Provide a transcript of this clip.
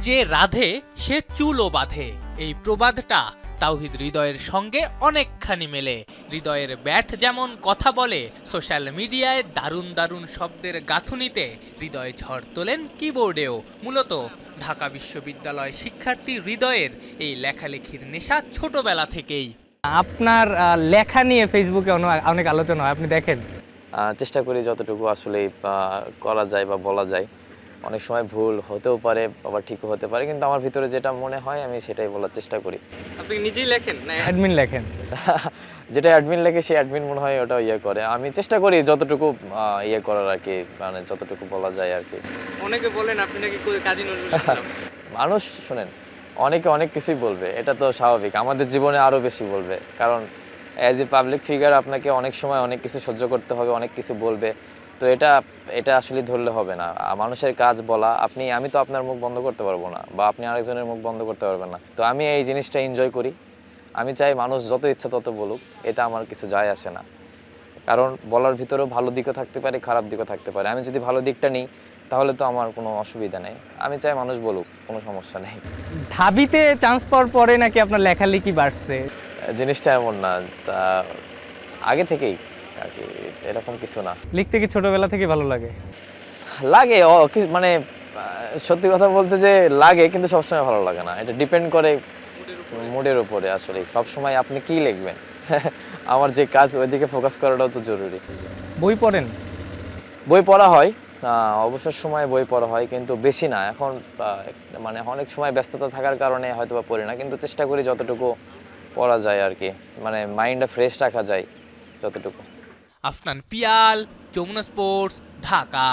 যে রাধে সে চুলও বাঁধে, এই প্রবাদটা তাওহিদ হৃদয়ের সঙ্গে অনেকখানি মেলে। হৃদয়ের ব্যাট যেমন কথা বলে, সোশ্যাল মিডিয়ায় দারুণ দারুণ শব্দের গাঁথুনিতে হৃদয় ঝড় তোলেন কিবোর্ডেও। মূলত ঢাকা বিশ্ববিদ্যালয় শিক্ষার্থী হৃদয়ের এই লেখালেখির নেশা ছোটবেলা থেকেই। আপনার লেখা নিয়ে ফেসবুকে অনেক আলোচনা হয়, আপনি দেখেন? চেষ্টা করি যতটুকু আসলে করা যায় বা বলা যায়। অনেক সময় ভুল হতেও পারে, আবার ঠিকও হতে পারে, কিন্তু আমার ভিতরে যেটা মনে হয় আমি সেটাই বলার চেষ্টা করি। আপনি নিজেই লেখেন না অ্যাডমিন লেখেন? যেটা অ্যাডমিন লেখে সেই অ্যাডমিন মনে হয় ওটা করে। আমি চেষ্টা করি যতটুকু করার আর কি, মানে যতটুকু বলা যায় আর কি। অনেকে বলেন আপনি নাকি কাজী নজরুল ইসলাম। মানুষ শোনেন, অনেকে অনেক কিছুই বলবে, এটা তো স্বাভাবিক। আমাদের জীবনে আরও বেশি বলবে, কারণ অ্যাজ এ পাবলিক ফিগার আপনাকে অনেক সময় অনেক কিছু সহ্য করতে হবে, অনেক কিছু বলবে। তো এটা আসলে ধরলে হবে না। মানুষের কাজ বলা, আমি তো আপনার মুখ বন্ধ করতে পারবো না, বা আপনি আরেকজনের মুখ বন্ধ করতে পারবেন না। তো আমি এই জিনিসটা এনজয় করি। আমি চাই মানুষ যত ইচ্ছা তত বলুক, এটা আমার কিছু যায় আসে না। কারণ বলার ভিতরেও ভালো দিকও থাকতে পারে, খারাপ দিকও থাকতে পারে। আমি যদি ভালো দিকটা নিই তাহলে তো আমার কোনো অসুবিধা নেই। আমি চাই মানুষ বলুক, কোনো সমস্যা নেই। ঢাবিতে চান্স পাওয়ার পরে নাকি আপনার লেখালেখি বাড়ছে? জিনিসটা এমন না, তা আগে থেকেই আর কি, এরকম কিছু না। লিখতে কি ছোটবেলা থেকে ভালো লাগে? লাগে মানে সত্যি কথা বলতে যে লাগে, কিন্তু সবসময় ভালো লাগে না। এটা ডিপেন্ড করে মুডের উপরে। আসলে সবসময় আপনি কি লিখবেন আমার যে কাজ ওইদিকে ফোকাস করাটাও তো জরুরি। বই পড়েন? বই পড়া হয়, অবসর সময়ে বই পড়া হয়, কিন্তু বেশি না এখন। মানে অনেক সময় ব্যস্ততা থাকার কারণে হয়তো বা পড়ি না, কিন্তু চেষ্টা করি যতটুকু পড়া যায় আর কি, মানে মাইন্ডটা ফ্রেশ রাখা যায় যতটুকু। আফনান পিয়াল, যমুনা স্পোর্টস, ঢাকা।